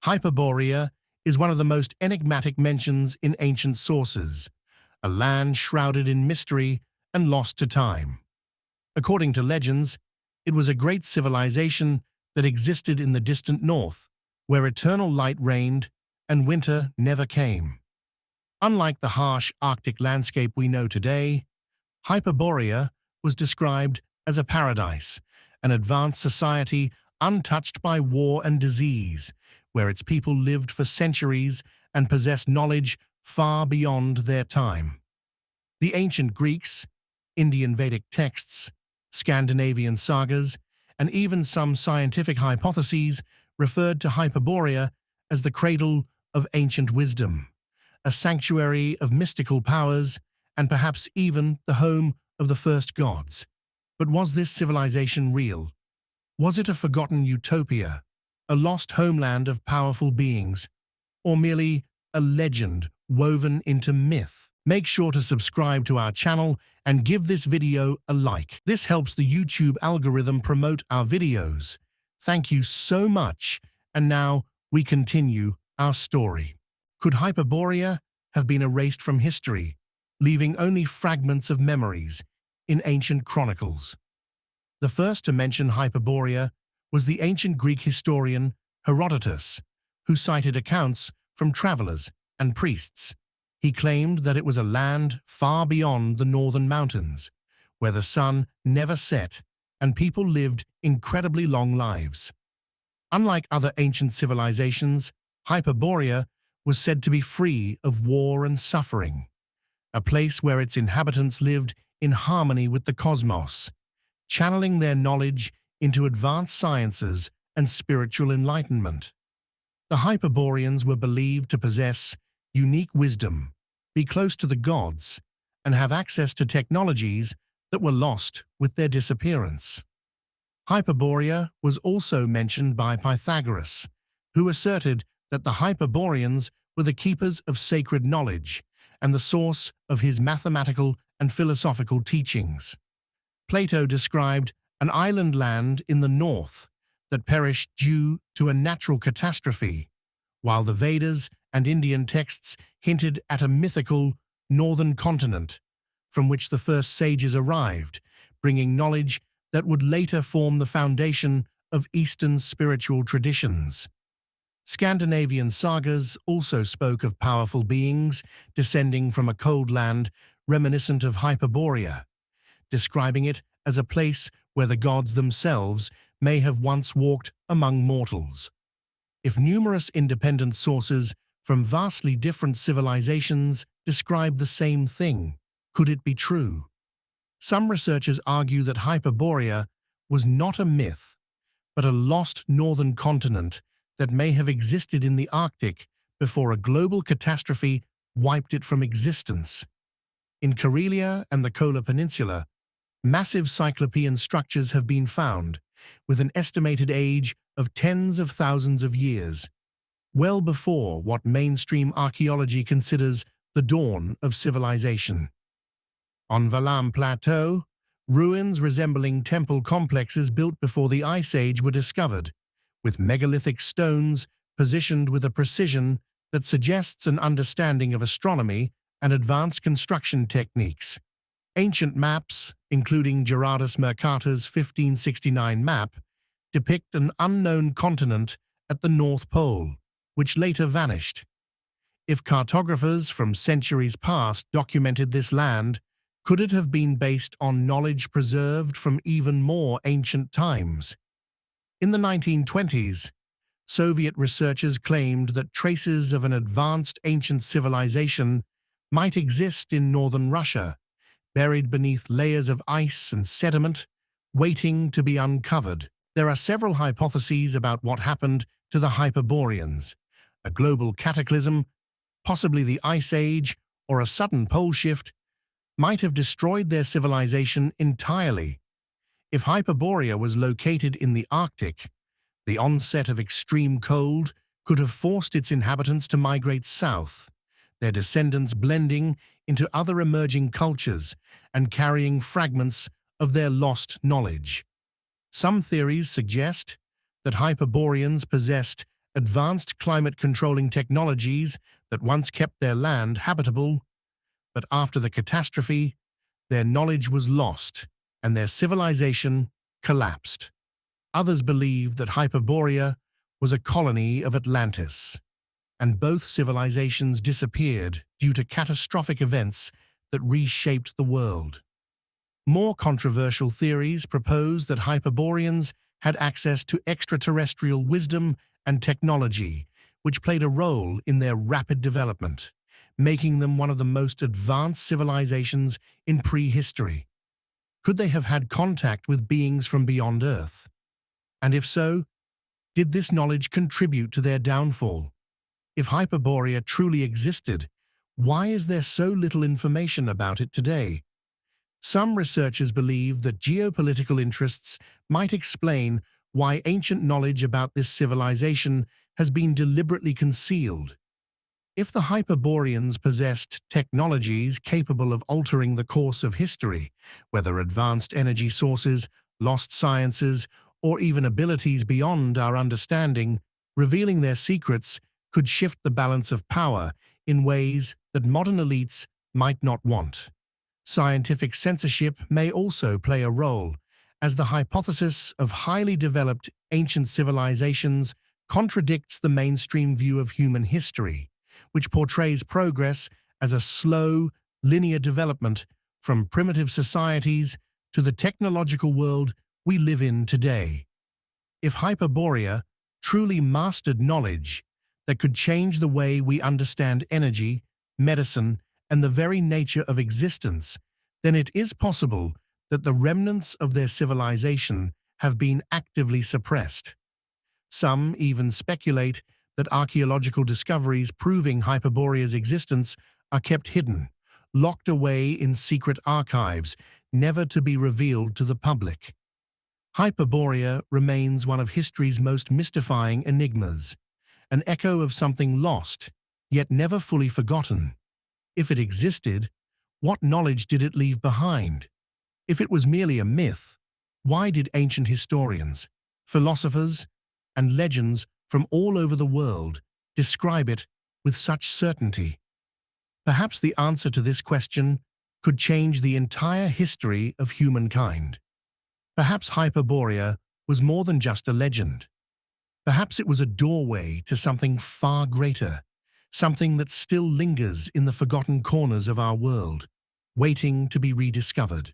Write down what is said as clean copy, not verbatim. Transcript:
Hyperborea is one of the most enigmatic mentions in ancient sources, a land shrouded in mystery and lost to time. According to legends, it was a great civilization that existed in the distant north, where eternal light reigned and winter never came. Unlike the harsh Arctic landscape we know today, Hyperborea was described as a paradise, an advanced society untouched by war and disease, where its people lived for centuries and possessed knowledge far beyond their time. The ancient Greeks, Indian Vedic texts, Scandinavian sagas, and even some scientific hypotheses referred to Hyperborea as the cradle of ancient wisdom, a sanctuary of mystical powers, and perhaps even the home of the first gods. But was this civilization real? Was it a forgotten utopia, a lost homeland of powerful beings, or merely a legend woven into myth? Make sure to subscribe to our channel and give this video a like. This helps the YouTube algorithm promote our videos. Thank you so much. And now we continue our story. Could Hyperborea have been erased from history, leaving only fragments of memories in ancient chronicles? The first to mention Hyperborea was the ancient Greek historian Herodotus, who cited accounts from travelers and priests. He claimed that it was a land far beyond the northern mountains, where the sun never set and people lived incredibly long lives. Unlike other ancient civilizations, Hyperborea was said to be free of war and suffering, a place where its inhabitants lived in harmony with the cosmos, channeling their knowledge into advanced sciences and spiritual enlightenment. The Hyperboreans were believed to possess unique wisdom, be close to the gods, and have access to technologies that were lost with their disappearance. Hyperborea was also mentioned by Pythagoras, who asserted that the Hyperboreans were the keepers of sacred knowledge and the source of his mathematical and philosophical teachings. Plato described an island land in the north that perished due to a natural catastrophe, while the Vedas and Indian texts hinted at a mythical northern continent from which the first sages arrived, bringing knowledge that would later form the foundation of Eastern spiritual traditions. Scandinavian sagas also spoke of powerful beings descending from a cold land reminiscent of Hyperborea, describing it as a place where the gods themselves may have once walked among mortals. If numerous independent sources from vastly different civilizations describe the same thing, could it be true? Some researchers argue that Hyperborea was not a myth, but a lost northern continent that may have existed in the Arctic before a global catastrophe wiped it from existence. In Karelia and the Kola Peninsula, massive cyclopean structures have been found, with an estimated age of tens of thousands of years, well before what mainstream archaeology considers the dawn of civilization. On Valam Plateau, ruins resembling temple complexes built before the Ice Age were discovered, with megalithic stones positioned with a precision that suggests an understanding of astronomy and advanced construction techniques. Ancient maps, including Gerardus Mercator's 1569 map, depict an unknown continent at the North Pole, which later vanished. If cartographers from centuries past documented this land, could it have been based on knowledge preserved from even more ancient times? In the 1920s, Soviet researchers claimed that traces of an advanced ancient civilization might exist in northern Russia, buried beneath layers of ice and sediment, waiting to be uncovered. There are several hypotheses about what happened to the Hyperboreans: a global cataclysm, possibly the Ice Age, or a sudden pole shift might have destroyed their civilization entirely. If Hyperborea was located in the Arctic, the onset of extreme cold could have forced its inhabitants to migrate south, their descendants blending into other emerging cultures and carrying fragments of their lost knowledge. Some theories suggest that Hyperboreans possessed advanced climate-controlling technologies that once kept their land habitable, but after the catastrophe, their knowledge was lost and their civilization collapsed. Others believe that Hyperborea was a colony of Atlantis, and both civilizations disappeared due to catastrophic events that reshaped the world. More controversial theories propose that Hyperboreans had access to extraterrestrial wisdom and technology, which played a role in their rapid development, making them one of the most advanced civilizations in prehistory. Could they have had contact with beings from beyond Earth? And if so, did this knowledge contribute to their downfall? If Hyperborea truly existed, why is there so little information about it today? Some researchers believe that geopolitical interests might explain why ancient knowledge about this civilization has been deliberately concealed. If the Hyperboreans possessed technologies capable of altering the course of history, whether advanced energy sources, lost sciences, or even abilities beyond our understanding, revealing their secrets could shift the balance of power in ways that modern elites might not want. Scientific censorship may also play a role, as the hypothesis of highly developed ancient civilizations contradicts the mainstream view of human history, which portrays progress as a slow, linear development from primitive societies to the technological world we live in today. If Hyperborea truly mastered knowledge that could change the way we understand energy, medicine, and the very nature of existence, then it is possible that the remnants of their civilization have been actively suppressed. Some even speculate that archaeological discoveries proving Hyperborea's existence are kept hidden, locked away in secret archives, never to be revealed to the public. Hyperborea remains one of history's most mystifying enigmas, an echo of something lost, yet never fully forgotten. If it existed, what knowledge did it leave behind? If it was merely a myth, why did ancient historians, philosophers, and legends from all over the world describe it with such certainty? Perhaps the answer to this question could change the entire history of humankind. Perhaps Hyperborea was more than just a legend. Perhaps it was a doorway to something far greater, something that still lingers in the forgotten corners of our world, waiting to be rediscovered.